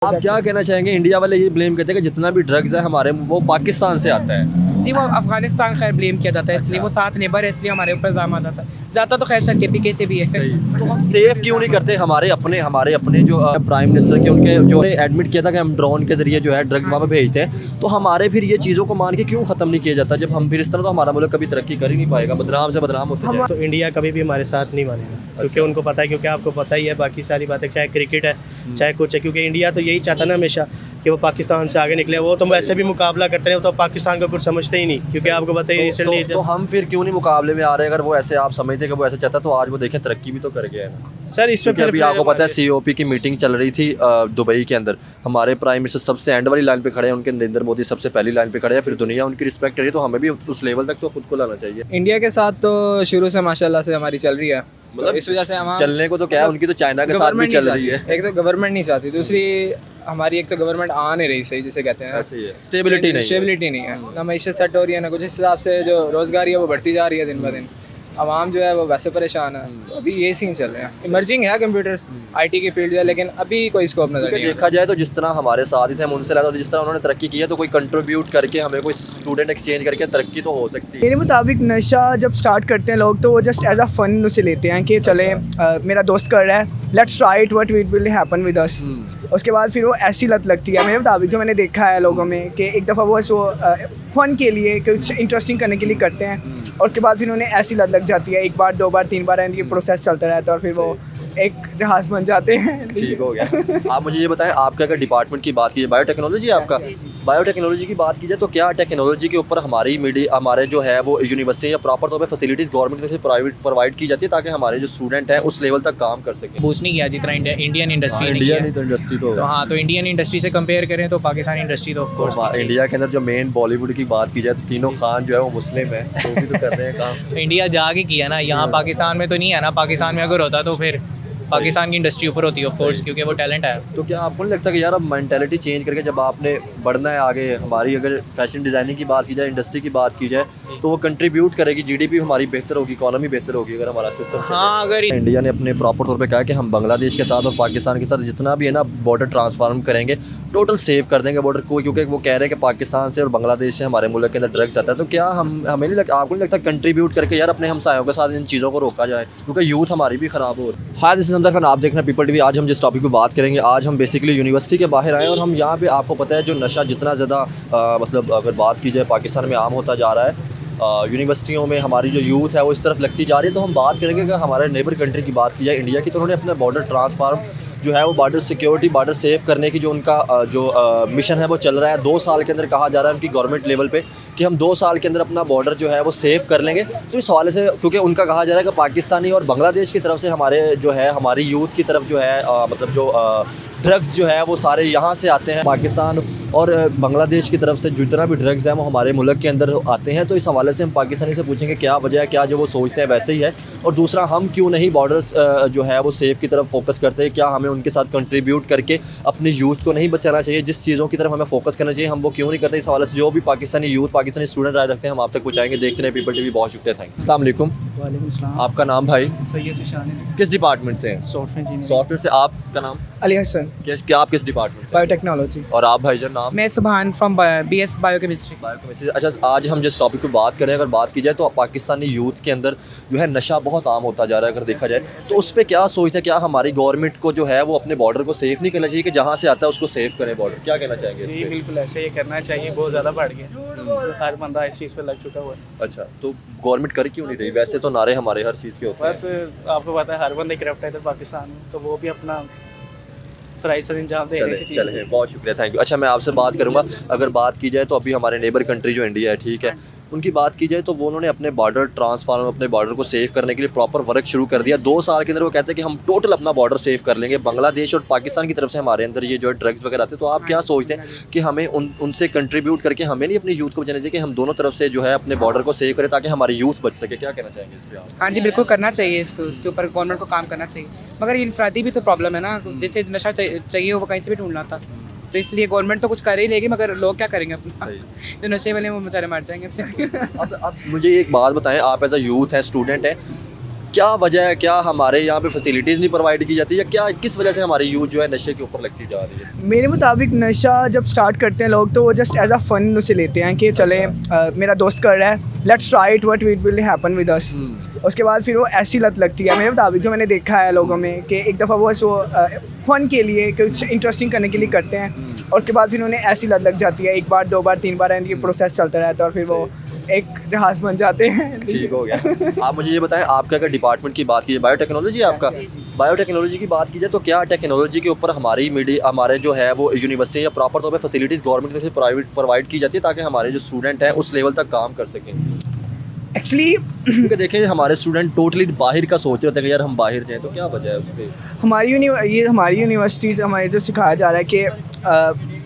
आप क्या कहना चाहेंगे? इंडिया वाले ये ब्लेम करते हैं कि जितना भी ड्रग्स है हमारे वो पाकिस्तान से आता है। जी वो अफगानिस्तान खैर ब्लेम किया जाता है, इसलिए वो साथ नेबर है, इसलिए हमारे ऊपर इल्ज़ाम आ जाता तो खैर शायद KPK से भी है। तो हम सेफ क्यों नहीं करते? हमारे अपने जो प्राइम मिनिस्टर के उनके जो एडमिट किया था कि हम ड्रोन के जरिए जो है ड्रग्स वहाँ पे भेजते हैं, तो हमारे फिर ये चीज़ों को मान के क्यों ख़त्म नहीं किया जाता? जब हम फिर इस तरह, तो हमारा मुल्क कभी तरक्की कर ही नहीं पाएगा, बदनाम से बदनाम होते जाएगा। तो इंडिया कभी भी हमारे साथ नहीं मानेगा, क्योंकि उनको पता है, क्योंकि आपको पता ही है बाकी सारी बातें, चाहे क्रिकेट है चाहे कुछ है, क्योंकि इंडिया तो यही चाहता ना हमेशा कि वो पाकिस्तान से आगे निकले। वो तो वैसे भी मुकाबला करते हैं, वो तो पाकिस्तान को कुछ समझते ही नहीं, क्योंकि आपको पता ही रिसेंटली तो हम फिर क्यों नहीं मुकाबले में आ रहे? अगर वो ऐसे आप समझते हैं कि वो ऐसे चाहता, तो आज वो देखें तरक्की भी तो कर गया है सर। इस क्योंकि अभी आपको पता है COP की मीटिंग चल रही थी दुबई के अंदर। हमारे प्राइम मिनिस्टर सबसे एंड वाली लाइन पे खड़े हैं, उनके नरेंद्र मोदी सबसे पहली लाइन पे खड़े हैं, फिर दुनिया उनकी रिस्पेक्ट कर रही है, तो हमें भी उस लेवल तक तो खुद को लाना चाहिए। इंडिया के साथ तो शुरू से माशाल्लाह से हमारी चल रही है, मतलब इस वजह से हम चलने को तो क्या है, उनकी तो चाइना के साथ भी चल रही है। एक तो गवर्नमेंट नहीं चाहती, दूसरी हमारी एक तो गवर्नमेंट आ नहीं रही सही, जिसे कहते हैं ऐसे ही है, स्टेबिलिटी नहीं है। ना मईशत सेट हो रही है, ना कुछ। इस हिसाब से जो रोज़गारी है वो बढ़ती जा रही है दिन ब दिन। आवाम जो है वो वैसे परेशान है, तो अभी ये सीन चल रहे हैं। इमर्जिंग है कंप्यूटर्स IT की फील्ड जो है, लेकिन अभी कोई स्कोप नजर नहीं देखा जाए तो जिस तरह हमारे साथ ही थे, हम उनसे ज़्यादा जिस तरह उन्होंने तरक्की की है, तो कोई कंट्रीब्यूट करके हमें कोई स्टूडेंट एक्सचेंज करके तरक्की तो हो सकती है। मेरे मुताबिक नशा जब स्टार्ट करते हैं लोग, तो वो जस्ट एज अ फन उसे लेते हैं कि चले मेरा दोस्त कर रहा है, let's try it, what will happen with us. उसके बाद फिर वो ऐसी लत लगती है मेरे मुताबिक, जो मैंने देखा है लोगों में, कि एक दफ़ा वो फ़न के लिए कुछ इंटरेस्टिंग करने के लिए करते हैं, और उसके बाद फिर उन्हें ऐसी लत लग जाती है, 1 बार 2 बार 3 बार, एंड ये प्रोसेस चलता रहता है, और फिर वो एक जहाज़ बन जाते हैं। ठीक हो गया। आप मुझे ये बताएं, आपका अगर डिपार्टमेंट की बात कीजिए, बायोटेक्नोलॉजी आपका, बायोटेक्नोलॉजी की बात की जाए तो क्या टेक्नोलॉजी के ऊपर हमारे जो है वो यूनिवर्सिटी या प्रॉपर तौर पे फैसिलिटीज़ गवर्नमेंट की तरफ से प्रोवाइड की जाती है, ताकि हमारे जो स्टूडेंट हैं उस लेवल तक काम कर सकें? बूस्ट नहीं किया जितना इंडियन इंडस्ट्री ने किया है। इंडस्ट्री तो हाँ, तो इंडियन इंडस्ट्री से कंपेयर करें तो पाकिस्तानी इंडस्ट्री तो ऑफ कोर्स इंडिया के अंदर जो मेन बॉलीवुड की बात की जाए तो तीनों खान जो है वो मुस्लिम है, तो भी तो कर रहे हैं काम। इंडिया जाके किया ना, यहाँ पाकिस्तान में तो नहीं है ना। पाकिस्तान में अगर होता तो फिर पाकिस्तान की इंडस्ट्री ऊपर होती है ऑफ कोर्स, क्योंकि वो टैलेंट है। तो क्या आपको नहीं लगता कि यार अब मेंटालिटी चेंज करके जब आपने बढ़ना है आगे, हमारी अगर फैशन डिज़ाइनिंग की बात की जाए, इंडस्ट्री की बात की जाए, तो वो कंट्रीब्यूट करेगी, GDP हमारी बेहतर होगी, इकॉनमी बेहतर होगी अगर हमारा सिस्टम। हाँ, अगर इंडिया ने अपने प्रॉपर तौर पे कहा कि हम बांग्लादेश के साथ और पाकिस्तान के साथ जितना भी है ना बॉर्डर ट्रांसफार्म करेंगे, टोटल सेव कर देंगे बॉर्डर को, क्योंकि वो कह रहे हैं कि पाकिस्तान से और बांग्लादेश से हमारे मुल्क के अंदर ड्रग्स आता है। तो क्या हमें नहीं लगता, आपको नहीं लगता कंट्रीब्यूट करके यार अपने हमसायों के साथ इन चीज़ों को रोका जाए, क्योंकि यूथ हमारी भी ख़राब हो रही है। हाँ, दिस इज अंदर आप देखना पीपल TV। आज हम जिस टॉपिक पे बात करेंगे, आज हम बेसिकली यूनिवर्सिटी के बाहर आए, और हम यहाँ पे आपको पता है जो नशा जितना ज़्यादा मतलब अगर बात की जाए पाकिस्तान में आम होता जा रहा है, यूनिवर्सिटियों में हमारी जो यूथ है वो इस तरफ लगती जा रही है। तो हम बात करेंगे कि हमारे नेबर कंट्री की बात की जाए इंडिया की, तो उन्होंने अपना बॉर्डर ट्रांसफार्म जो है वो बॉर्डर सिक्योरिटी, बॉर्डर सेव करने की जो उनका मिशन है वो चल रहा है। 2 साल के अंदर कहा जा रहा है उनकी गवर्नमेंट लेवल पे कि हम 2 साल के अंदर अपना बॉर्डर जो है वो सेव कर लेंगे। तो इस हवाले से, क्योंकि उनका कहा जा रहा है कि पाकिस्तानी और बांग्लादेश की तरफ से हमारे जो है हमारी यूथ की तरफ जो है मतलब जो ड्रग्स जो है वो सारे यहाँ से आते हैं, पाकिस्तान और बांग्लादेश की तरफ से जितना भी ड्रग्स हैं वो हमारे मुल्क के अंदर आते हैं। तो इस हवाले से हम पाकिस्तानी से पूछेंगे क्या वजह है, क्या जो वो सोचते हैं वैसे ही है, और दूसरा हम क्यों नहीं बॉर्डर्स जो है वो सेफ की तरफ फोकस करते हैं, क्या हमें उनके साथ कंट्रीब्यूट करके अपनी यूथ को नहीं बचाना चाहिए, जिस चीज़ों की तरफ हमें फोकस करना चाहिए हम वो क्यों नहीं करते? इस हवाले से जो भी पाकिस्तानी यूथ, पाकिस्तानी स्टूडेंट राय रखते हैं, हम आप तक पहुँचाएंगे। देखते रहे पीपल TV। बहुत शुक्रिया, थैंक यू। अस्सलाम वालेकुम। आपका नाम भाई? सैयद, किस डिपार्टमेंट से हैं? सॉफ्टवेयर से। आपका नाम? अली हसन, क्या आप किस डिपार्टमेंट से? बायोटेक्नोलॉजी। और आप भाईजान नाम? मैं सुभान फ्रॉम BS बायोकेमिस्ट्री। अच्छा, आज हम जिस टॉपिक पे बात करें, अगर बात की जाए तो पाकिस्तानी यूथ के अंदर जो है नशा बहुत आम होता जा रहा है अगर देखा जाए, तो उस पर क्या सोचते हैं? क्या हमारी गवर्नमेंट को जो है वो अपने बॉर्डर को सेफ नहीं करना चाहिए कि जहाँ से आता है उसको सेफ करें बॉर्डर? क्या कहना चाहेंगे इस जी पे? बिल्कुल ऐसे ही करना चाहिए, बहुत ज़्यादा बढ़ गया, हर बंदा इस चीज़ पे लग चुका हुआ है। अच्छा, तो गवर्नमेंट कर क्यों नहीं रही? वैसे तो नारे हमारे हर चीज़ के होते हैं। बस आपको पता है हर बंदे करप्ट है इधर पाकिस्तान में, तो वो भी अपना फ्राई सर इंजाम दे रहे हैं। चले, बहुत शुक्रिया, थैंक यू। अच्छा, मैं आपसे बात करूँगा, अगर बात की जाए तो अभी हमारे नेबर कंट्री जो इंडिया है, ठीक है, उनकी बात की जाए तो वो उन्होंने अपने बॉर्डर ट्रांसफार्म, अपने बॉर्डर को सेव करने के लिए प्रॉपर वर्क शुरू कर दिया। 2 साल के अंदर वो कहते हैं कि हम टोटल अपना बॉर्डर सेव कर लेंगे। बांग्लादेश और पाकिस्तान की तरफ से हमारे अंदर ये जो है ड्रग्स वगैरह आते हैं, तो आप क्या सोचते हैं कि हमें उनसे कंट्रीब्यूट करके हमें नहीं अपनी यूथ को बचाना चाहिए कि हम दोनों तरफ से जो है अपने बॉर्डर को सेव करें ताकि हमारी यूथ बच सके? क्या कहना चाहेंगे इस पर आप? हाँ जी, बिल्कुल करना चाहिए, इसके ऊपर गवर्नमेंट को काम करना चाहिए, मगर ये इंफरादी भी तो प्रॉब्लम है ना, जैसे नशा चाहिए वो कहीं से भी ढूंढना था, तो इसलिए गवर्नमेंट तो कुछ कर ही लेगी, मगर लोग क्या करेंगे अपना? जो नशे वाले वो बेचारे मर जाएंगे। अब मुझे एक बात बताएं, आप एज अ यूथ हैं, स्टूडेंट हैं, क्या वजह है, क्या हमारे यहाँ पे फैसिलिटीज़ नहीं प्रोवाइड की जाती, या क्या किस वजह से हमारी यूथ जो है नशे के ऊपर लगती जा रही है? मेरे मुताबिक नशा जब स्टार्ट करते हैं लोग तो वो जस्ट एज अ फन उसे लेते हैं कि चले मेरा दोस्त कर रहा है, let's try it what will happen with us. उसके बाद फिर वो ऐसी लत लगती है मेरे मुताबिक, जो मैंने देखा है लोगों में, कि एक दफ़ा वो फ़न के लिए कुछ इंटरेस्टिंग करने के लिए करते हैं और उसके बाद फिर उन्हें ऐसी लत लग जाती है, एक बार 2 बार 3 बार इनकी प्रोसेस चलता रहता है और फिर वो एक जहाज़ बन जाते हैं। ठीक हो गया। आप मुझे ये बताएं, आपका अगर डिपार्टमेंट की बात कीजिए, बायोटेक्नोलॉजी आपका, बायोटेक्नोलॉजी की बात की जाए तो क्या टेक्नोलॉजी के ऊपर हमारे जो है वो यूनिवर्सिटी या प्रॉपर तौर पे फैसिलिटीज़ गवर्नमेंट की तरफ से प्राइवेट प्रोवाइड की जाती है ताकि हमारे जो स्टूडेंट हैं उस लेवल तक काम कर सकें? एक्चुअली क्योंकि देखें हमारे स्टूडेंट टोटली बाहर का सोच रहे थे कि यार हम बाहर जाएँ, तो क्या वजह है उस पर? हमारी यूनिवर्सिटीज़ हमारे जो सिखाया जा रहा है कि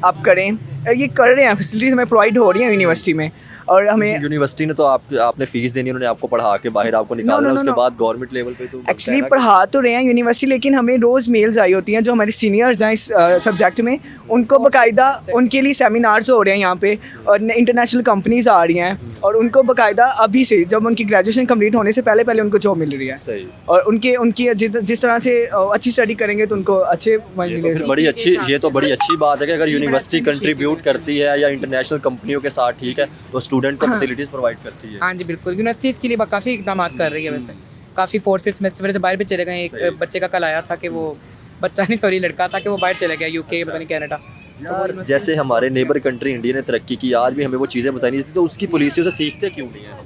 आप करें, ये कर रहे हैं, फैसिलिटीज़ हमें प्रोवाइड हो रही हैं यूनिवर्सिटी में और हमें यूनिवर्सिटी ने तो आपने फीस देनी, उन्होंने आपको पढ़ा के बाहर आपको निकालना, उसके बाद गवर्नमेंट लेवल पे तो एक्चुअली पढ़ा तो रहे हैं यूनिवर्सिटी, लेकिन हमें रोज़ मेल्स आई होती हैं जो हमारे सीनियर्स हैं इस सब्जेक्ट में, उनको बाकायदा उनके लिए सेमिनार्स हो रहे हैं यहाँ पे और इंटरनेशनल कंपनीज आ रही हैं और उनको बाकायदा अभी से, जब उनकी ग्रेजुएशन कंप्लीट होने से पहले पहले उनको जॉब मिल रही है। सही। और उनकी जिस तरह से अच्छी स्टडी करेंगे तो उनको अच्छे ये तो बड़ी अच्छी बात है कि अगर यूनिवर्सिटी कंट्रीब्यूट करती है या इंटरनेशनल कंपनियों के साथ, ठीक है, तो स्टूडेंट को फैसिलिटीज़ प्रोवाइड करती है। हाँ जी बिल्कुल, यूनिवर्सिटी इसके लिए काफ़ी इकदाम कर रही है। वैसे काफ़ी 4th-5th सेमेस्टर में तो बाहर भी चले गए। एक बच्चे का कल आया था कि वो लड़का था कि वो बाहर चले गया, यूके पता नहीं कनाडा। यार जैसे हमारे नेबर कंट्री इंडिया ने तरक्की की, आज भी हमें वो चीज़ें बतानी थी, तो उसकी पॉलिसियों से सीखते क्यों नहीं है?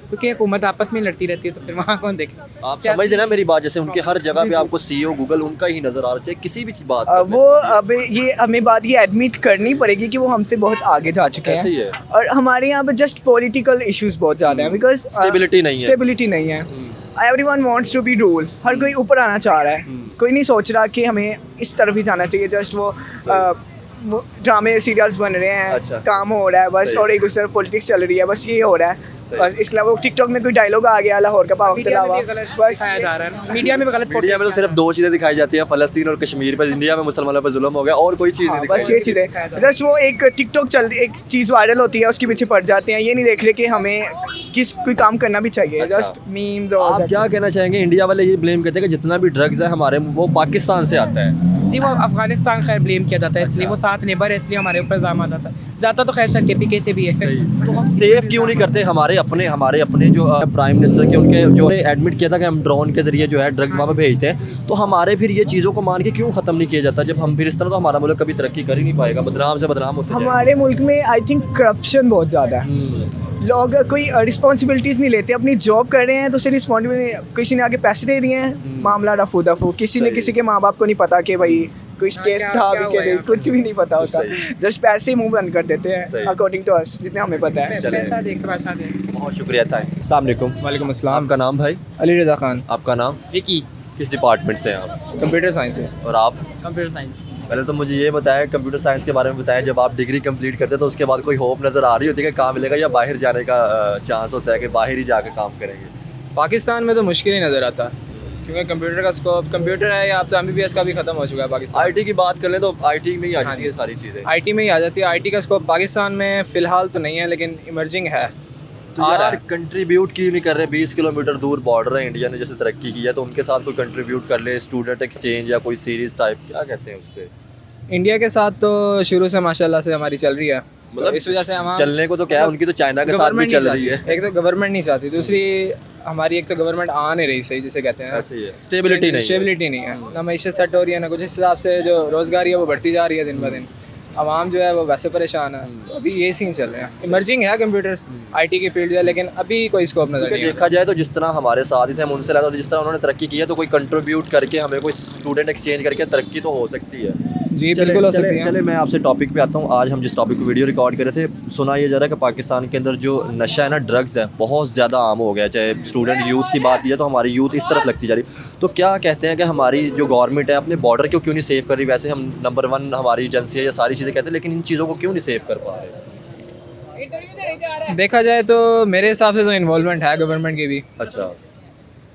क्योंकि हुकूमत आपस में लड़ती रहती है तो फिर वहाँ कौन देखे? आप समझ देना मेरी बात, जैसे उनके हर जगह पे आपको CEO गूगल उनका ही नज़र आ रहा है किसी भी बात वो अब ये हमें बात ये एडमिट करनी पड़ेगी कि वो हमसे बहुत आगे जा चुके ऐसे ही है। हैं और हमारे यहाँ पे जस्ट पॉलिटिकल इश्यूज बहुत ज़्यादा हैं, बिकॉज स्टेबिलिटी नहीं है। Everyone wants to be rule, हर कोई ऊपर आना चाह रहा है, कोई नहीं सोच रहा कि हमें इस तरफ ही जाना चाहिए। जस्ट वो ड्रामे सीरियल्स बन रहे हैं, अच्छा। काम हो रहा है बस, और एक दूसरे पॉलिटिक्स चल रही है, बस ये हो रहा है बस। इसके अलावा टिकटॉक में कोई डायलॉग आ गया लाहौर का पाव के अलावा, बस दिखाया जा रहा है मीडिया में गलत। मीडिया में तो सिर्फ 2 चीज़ें दिखाई जाती है, फ़लस्तीन और कश्मीर पर, इंडिया में मुसलमानों पर जुल्म हो गया, और कोई चीज़ नहीं दिखाई बस ये चीज़ें। जस्ट वो एक टिकटॉक एक चीज़ वायरल होती है, उसके पीछे पड़ जाते हैं, ये नहीं देख रहे कि हमें कोई काम करना भी चाहिए। अच्छा। जस्ट मीम्स और आप क्या कहना चाहेंगे? इंडिया वाले ये ब्लेम करते हैं कि जितना भी ड्रग्स है हमारे वो पाकिस्तान से आता है। जी वो अफगानिस्तान खैर ब्लेम किया जाता है, इसलिए वो साथ नेबर है, इसलिए हमारे ऊपर इल्ज़ाम आ जाता तो खैर शक के से भी है। तो हम सेफ क्यों नहीं करते? हमारे अपने जो प्राइम मिनिस्टर के उनके जो एडमिट किया था कि हम ड्रोन के जरिए जो है ड्रग्स वहाँ पे भेजते हैं, तो हमारे फिर ये चीज़ों को मान के क्यों ख़त्म नहीं किया जाता? जब हम फिर इस तरह, तो हमारा मुल्क कभी तरक्की कर ही नहीं पाएगा, बदनाम से बदनाम होते हमारे मुल्क में आई थिंक करप्शन बहुत ज़्यादा है। लोग कोई रिस्पॉन्सिबिलिटीज़ नहीं लेते, अपनी जॉब कर रहे हैं तो उसे रिस्पॉन्सिबिलिटी, किसी ने आगे पैसे दे दिए हैं, मामला रफू दफू, किसी ने किसी के माँ बाप को नहीं पता कि भाई कोई केस था भी कि नहीं, कुछ भी नहीं पता होता, जस्ट पैसे मुंह बंद कर देते हैं अकॉर्डिंग टू अस, जितना हमें पता है। पैसा देख के भाषा दे। बहुत शुक्रिया था। अस्सलाम वालेकुम। वालेकुम अस्सलाम। आपका नाम भाई? अली रज़ा खान। आपका नाम? विकी। किस डिपार्टमेंट से हैं आप? कंप्यूटर साइंस से। और आप? Computer science. पहले तो मुझे ये बताएं, कंप्यूटर साइंस के बारे में बताएं, जब आप डिग्री कंप्लीट करते हैं तो उसके बाद कोई होप नज़र आ रही होती है कि काम मिलेगा, या बाहर जाने का चांस होता है कि बाहर ही जाकर काम करेंगे? पाकिस्तान में तो मुश्किल ही नज़र आता, क्योंकि कंप्यूटर का स्कोप, कंप्यूटर है या अब तो MBBS का भी ख़त्म हो चुका है पाकिस्तान। IT की बात कर लें तो IT में ही आ जाती है सारी चीज़ें। IT में ही आ जाती है। IT का स्कोप पाकिस्तान में फ़िलहाल तो नहीं है, लेकिन इमर्जिंग है। तो यार कंट्रीब्यूट क्यों नहीं कर रहे? 20 किलोमीटर दूर बॉर्डर है, इंडिया ने जैसे तरक्की की है, तो उनके साथ कोई कंट्रीब्यूट कर ले, स्टूडेंट एक्सचेंज या कोई सीरीज़ टाइप, क्या कहते हैं उस पर? इंडिया के साथ तो शुरू से माशाल्लाह से हमारी चल रही है, मतलब इस वजह से हम चलने को तो क्या है, उनकी तो चाइना के साथ भी चल रही है। एक तो गवर्नमेंट नहीं चाहती, दूसरी हमारी एक तो गवर्नमेंट आ नहीं रही सही, जिसे कहते हैं स्टेबिलिटी नहीं है, ना मईशत सेट हो रही है, ना कुछ। इस हिसाब से जो रोज़गारी है वो बढ़ती जा रही है दिन ब दिन, आवाम जो है वो वैसे परेशान है। तो अभी ये सीन चल रहे हैं। इमर्जिंग है कंप्यूटर्स, IT की फील्ड जो है, लेकिन अभी कोई स्कोप नज़र नहीं देखा जाए तो जिस तरह हमारे साथ ही थे, हम उनसे ज़्यादा जिस तरह उन्होंने तरक्की की है, तो कोई कंट्रीब्यूट करके हमें कोई स्टूडेंट एक्सचेंज करके तरक्की तो हो सकती है। जी बिल्कुल हो सकती है। चले मैं आपसे टॉपिक पे आता हूँ। आज हम जिस टॉपिक पे वीडियो रिकॉर्ड कर रहे थे, सुना ये जा रहा है कि पाकिस्तान के अंदर जो नशा है ना, ड्रग्स है, बहुत ज़्यादा आम हो गया। चाहे स्टूडेंट यूथ की बात की जाए तो हमारी यूथ इस तरफ लगती जा रही। तो क्या कहते हैं कि हमारी जो गवर्नमेंट है अपने बॉर्डर को क्यों नहीं सेव कर रही? वैसे हम नंबर 1 हमारी एजेंसी है, ये सारी चीज़ें कहते हैं, लेकिन इन चीज़ों को क्यों नहीं सेव कर पा रहे? देखा जाए तो मेरे हिसाब से तो इन्वॉल्वमेंट है गवर्नमेंट की भी। अच्छा।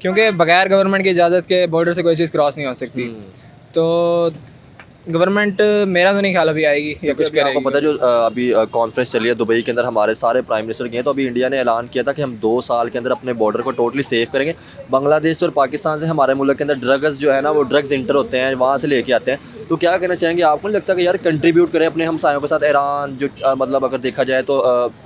क्योंकि बगैर गवर्नमेंट की इजाज़त के बॉर्डर से कोई चीज़ क्रॉस नहीं हो सकती। तो गवर्नमेंट मेरा तो नहीं ख्याल अभी आएगी या कुछ अभी आपको करेगी। पता है जो अभी कॉन्फ्रेंस चली है दुबई के अंदर, हमारे सारे प्राइम मिनिस्टर गए हैं, तो अभी इंडिया ने ऐलान किया था कि हम 2 साल के अंदर अपने बॉर्डर को टोटली सेफ करेंगे। बांग्लादेश और पाकिस्तान से हमारे मुल्क के अंदर ड्रग्स जो है ना, वो ड्रग्स इंटर होते हैं, वहाँ से लेके आते हैं। तो क्या कहना चाहेंगे, आपको नहीं लगता कि यार कंट्रीब्यूट करें अपने हमसायों के साथ? ईरान जो मतलब अगर देखा जाए तो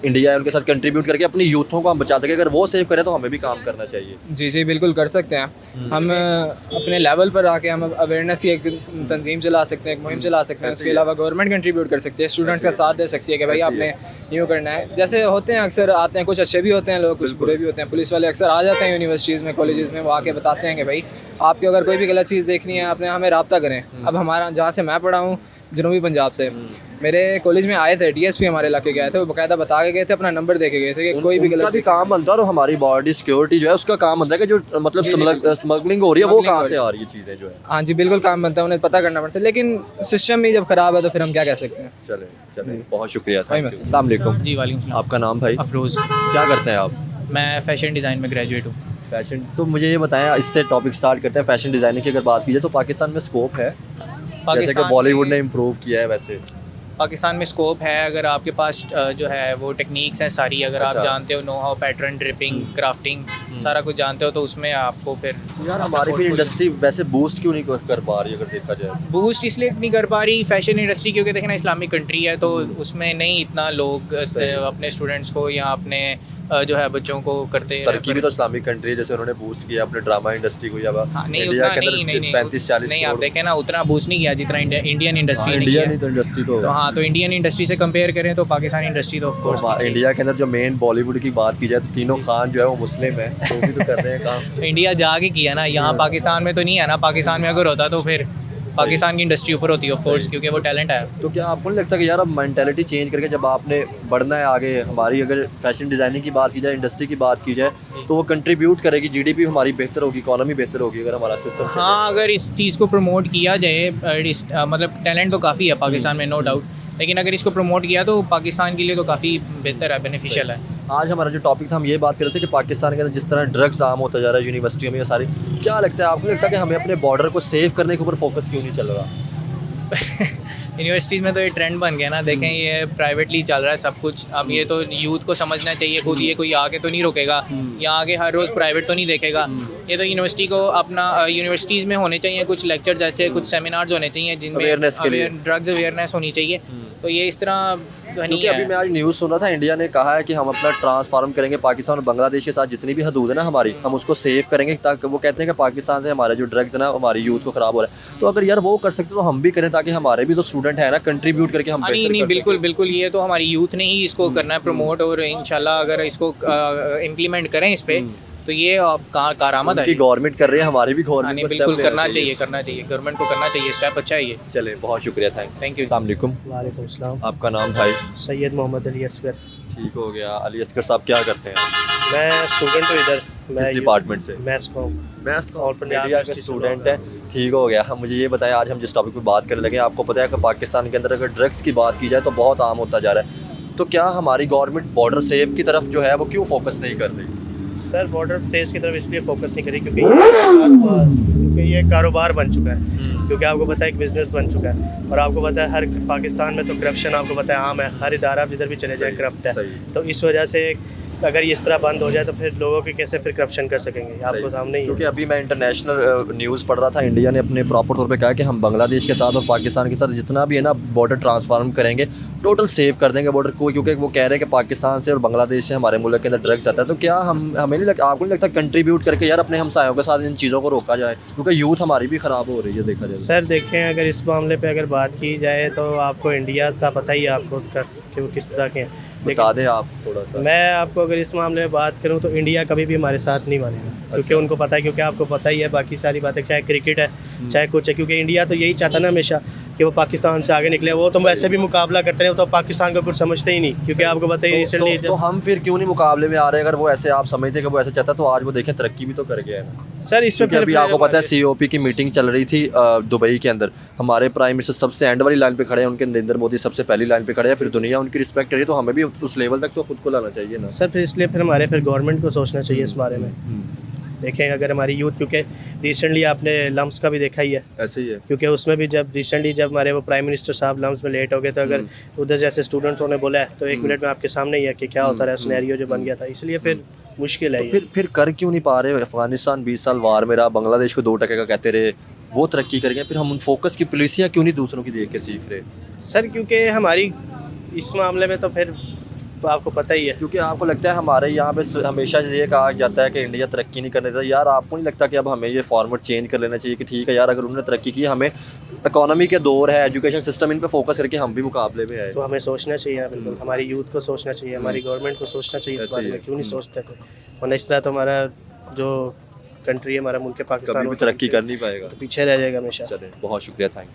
इंडिया है, उनके साथ कंट्रीब्यूट करके अपनी यूथों को हम बचा सकें। अगर वो सेव करें तो हमें भी काम करना चाहिए। जी जी बिल्कुल कर सकते हैं हम। अपने लेवल पर आके हम अवेयरनेस की एक तंजीम चला सकते हैं, एक मुहिम चला सकते हैं। उसके अलावा गवर्नमेंट कंट्रीब्यूट कर सकती है, स्टूडेंट्स का साथ दे सकती है कि भाई आपने यूँ करना है। जैसे होते हैं अक्सर आते हैं, कुछ अच्छे भी होते हैं लोग, कुछ बुरे भी होते हैं। पुलिस वाले अक्सर आ जाते हैं यूनिवर्सिटीज़ में, कॉलेजेस में, वो आके बताते हैं कि भाई आपके अगर कोई भी गलत चीज़ देखनी है आपने हमें रब्ता करें। अब हमारा जहाँ से मैं पढ़ा हूँ जनूबी पंजाब से, मेरे कॉलेज में आए थे DSP हमारे इलाके के आए थे, वो बाकायदा बता के गए थे, अपना नंबर दे के गए थे कि कोई भी उनका गलत भी काम बनता है और हमारी बॉडी सिक्योरिटी जो है उसका काम बनता है कि जो मतलब स्मगलिंग हो रही है वो कहाँ से आ रही है चीज़ें जो है। हाँ जी बिल्कुल काम बनता है, उन्हें पता करना पड़ता है। लेकिन सिस्टम ही जब ख़राब है तो फिर हम क्या कह सकते हैं। चले चले, बहुत शुक्रिया। कोई थैंक यू। अस्सलाम वालेकुम। जी वालेकुम सलाम। आपका नाम भाई? अफरोज़। क्या करते हैं आप? मैं फ़ैशन डिज़ाइन में ग्रेजुएट हूँ। फैशन, तो मुझे ये बताएं, इससे टॉपिक स्टार्ट करते हैं। फैशन डिज़ाइनिंग की अगर बात की जाए तो पाकिस्तान में स्कोप है, जैसे कि बॉलीवुड ने इम्प्रूव किया है वैसे पाकिस्तान में स्कोप है। अगर आपके पास जो है वो टेक्निक्स हैं सारी, अगर आप अच्छा। जानते हो, know how, pattern, dripping, crafting, सारा कुछ जानते हो, तो उसमें आपको फिर यार हमारी भी इंडस्ट्री वैसे बूस्ट क्यों नहीं कर पा रही अगर देखा जाए? बूस्ट इसलिए नहीं कर पा रही फैशन इंडस्ट्री, क्योंकि देखें ना इस्लामिक कंट्री है, तो उसमें नहीं इतना लोग अपने स्टूडेंट्स को या अपने जो है बच्चों को करते तरक्की भी तो इस्लामिक कंट्री है, जैसे उन्होंने बूस्ट किया अपने ड्रामा इंडस्ट्री को। या हाँ, नहीं इंडिया उतना के नहीं, अंदर नहीं 35-40 नहीं, आप देखें ना उतना बूस्ट नहीं किया जितना इंडियन इंडस्ट्री ने इंडिया किया। नहीं तो इंडस्ट्री तो तो हाँ, तो इंडियन इंडस्ट्री से कंपेयर करें तो पाकिस्तानी इंडस्ट्री तो ऑफ कोर्स इंडिया के अंदर जो मेन बॉलीवुड की बात की जाए तो तीनों खान जो है वो मुस्लिम है, तो भी तो कर रहे हैं काम। इंडिया जाके किया ना, यहाँ पाकिस्तान में तो नहीं है ना। पाकिस्तान में अगर होता तो फिर पाकिस्तान की इंडस्ट्री ऊपर होती है ऑफ कोर्स, क्योंकि वो टैलेंट है। तो क्या आपको नहीं लगता कि यार अब मेंटालिटी चेंज करके जब आपने बढ़ना है आगे, हमारी अगर फैशन डिज़ाइनिंग की बात की जाए, इंडस्ट्री की बात की जाए, तो वो कंट्रीब्यूट करेगी, GDP हमारी बेहतर होगी, इकॉनमी बेहतर होगी अगर हमारा सिस्टम। हाँ, अगर इस चीज़ को प्रमोट किया जाए, मतलब टैलेंट तो काफ़ी है पाकिस्तान में, नो डाउट, लेकिन अगर इसको प्रमोट किया तो पाकिस्तान के लिए तो काफ़ी बेहतर है, बेनिफिशियल है। आज हमारा जो टॉपिक था, हम ये बात कर रहे थे कि पाकिस्तान के अंदर जिस तरह ड्रग्स आम होता जा रहा है यूनिवर्सिटियों में, ये सारी, क्या लगता है आपको, लगता है कि हमें अपने बॉर्डर को सेव करने के ऊपर फोकस क्यों नहीं चल रहा? यूनिवर्सिटीज़ में तो ये ट्रेंड बन गया ना, देखें ये प्राइवेटली चल रहा है सब कुछ। अब ये तो यूथ को समझना चाहिए खुद, ये कोई आके तो नहीं रोकेगा, यहाँ आगे हर रोज़ प्राइवेट तो नहीं देखेगा। ये तो यूनिवर्सिटी को अपना यूनिवर्सिटीज़ में होने चाहिए कुछ लेक्चर्स, ऐसे कुछ सेमिनार्स होने चाहिए जिनमें Awareness के लिए। ड्रग्स अवेयरनेस होनी चाहिए। तो ये इस तरह नहीं क्योंकि अभी है। मैं आज न्यूज़ सुन रहा था, इंडिया ने कहा है कि हम अपना ट्रांसफार्म करेंगे, पाकिस्तान और बांग्लादेश के साथ जितनी भी हदूद है ना हमारी, हम उसको सेव करेंगे, ताकि वो कहते हैं कि पाकिस्तान से हमारे जो ड्रग्स है ना हमारी यूथ को ख़राब हो रहा है। तो अगर यार वो कर सकते तो हम भी करें, ताकि हमारे भी जो स्टूडेंट है ना कंट्रीब्यूट करके हम नहीं नहीं, बिल्कुल बिल्कुल, ये तो हमारी यूथ ने ही इसको करना है प्रमोट, और इंशाल्लाह अगर इसको इम्प्लीमेंट करें इस पे तो ये कारामद है। गवर्नमेंट कर रही है, हमारी भी हाँ, गवर्नमेंट नहीं, बिल्कुल करना चाहिए गवर्नमेंट को करना चाहिए, स्टेप अच्छा है ये। चले, बहुत शुक्रिया, थैंक यू। अस्सलाम वालेकुम। वालेकुम सलाम। आपका नाम भाई? सैयद मोहम्मद अली असगर। ठीक हो गया। अली असगर साहब क्या करते हैं? मैं स्टूडेंट हूँ इधर। किस डिपार्टमेंट से? मैथ्स को। मैथ्स का। और पंजाब मीडिया के यूनिवर्सिटी से स्टूडेंट हैं। ठीक हो गया। हम मुझे ये बताएं, आज हम जिस टॉपिक पे बात करने लगे, आपको पता है कि पाकिस्तान के अंदर अगर ड्रग्स की बात की जाए तो बहुत आम होता जा रहा है। तो क्या हमारी गवर्नमेंट बॉर्डर सेफ की तरफ जो है वो क्यों फोकस नहीं कर रही? सर बॉर्डर फेस की तरफ इसलिए फोकस नहीं करी क्योंकि ये कारोबार बन चुका है, क्योंकि आपको पता है एक बिज़नेस बन चुका है, और आपको पता है हर पाकिस्तान में तो करप्शन आपको पता है आम है, हर इदारा जिधर भी चले जाए करप्ट है। तो इस वजह से अगर ये इस तरह बंद हो जाए तो फिर लोगों के कैसे फिर करप्शन कर सकेंगे, आपको सामने ही है। क्योंकि अभी मैं इंटरनेशनल न्यूज़ पढ़ रहा था, इंडिया ने अपने प्रॉपर तौर पे कहा कि हम बांग्लादेश के साथ और पाकिस्तान के साथ जितना भी है ना बॉर्डर ट्रांसफार्म करेंगे, टोटल सेव कर देंगे बॉर्डर को, क्योंकि वो कह रहे हैं कि पाकिस्तान से और बांग्लादेश से हमारे मुल्क के अंदर ड्रग्स आता है। तो क्या हमें नहीं लगता, आपको नहीं लगता कंट्रीब्यूट करके यार अपने हमसायों के साथ इन चीज़ों को रोका जाए, क्योंकि यूथ हमारी भी ख़राब हो रही है देखा जाए? सर देखें, अगर इस मामले पे अगर बात की जाए तो आपको इंडिया का पता ही है आपको कि वो किस तरह के हैं। बता दें आप थोड़ा सा। मैं आपको अगर इस मामले में बात करूं तो इंडिया कभी भी हमारे साथ नहीं मानेगा, क्योंकि उनको पता है, क्योंकि आपको पता ही है बाकी सारी बातें, चाहे क्रिकेट है चाहे कुछ है, क्योंकि इंडिया तो यही चाहता ना हमेशा कि वो पाकिस्तान से आगे निकले। वो तो वैसे भी मुकाबला करते हैं, वो तो पाकिस्तान को कुछ समझते ही नहीं, क्योंकि आपको पता ही रिसेंटली तो हम फिर क्यों नहीं मुकाबले में आ रहे? अगर वो ऐसे आप समझते कि वो ऐसे चाहता तो आज वो देखें तरक्की भी तो कर गया है ना। सर इस पे क्योंकि अभी आपको पता है COP की मीटिंग चल रही थी दुबई के अंदर, हमारे प्राइम मिनिस्टर सबसे एंड वाली लाइन पे खड़े हैं, उनके नरेंद्र मोदी सबसे पहली लाइन पे खड़े हैं, फिर दुनिया उनकी रिस्पेक्ट कर रही है, तो हमें भी उस लेवल तक तो खुद को लाना चाहिए ना सर। फिर इसलिए फिर हमारे गवर्नमेंट को सोचना चाहिए इस बारे में। देखें अगर हमारी यूथ, क्योंकि रिसेंटली आपने लम्स का भी देखा ही है, ऐसे ही है। क्योंकि उसमें भी जब रिसेंटली जब हमारे वो प्राइम मिनिस्टर साहब लम्स में लेट हो गए, तो अगर उधर जैसे स्टूडेंट्स ने बोला है तो 1 मिनट में आपके सामने ही है कि क्या होता रहा सिनेरियो जो बन गया था, इसलिए फिर मुश्किल है ये। फिर कर क्यों नहीं पा रहे? अफगानिस्तान 20 साल वार में रहा, बांग्लादेश को 2% का कहते रहे, वो तरक्की करेंगे, फिर हम उन फोकस की पॉलिसियाँ क्यों नहीं दूसरों की देख के सीख रहे? सर क्योंकि हमारी इस मामले में तो फिर तो आपको पता ही है, क्योंकि आपको लगता है हमारे यहाँ पे हमेशा से ये कहा जाता है कि इंडिया तरक्की नहीं करने देता। यार आपको नहीं लगता कि अब हमें ये फॉर्मेट चेंज कर लेना चाहिए कि ठीक है यार, अगर उन्होंने तरक्की की, हमें इकोनॉमी के दौर है, एजुकेशन सिस्टम, इन पे फोकस करके हम भी मुकाबले में आए। तो हमें सोचना चाहिए बिल्कुल, हमारी यूथ को सोचना चाहिए, हमारी गवर्नमेंट को सोचना चाहिए इस बारे में, क्यों नहीं सोचते कोई, वरना इस तरह तो हमारा जो कंट्री है, हमारा मुल्क है पाकिस्तान, कभी भी तरक्की कर नहीं पाएगा। तो पीछे रह जाएगा हमेशा। चले, बहुत शुक्रिया, थैंक यू।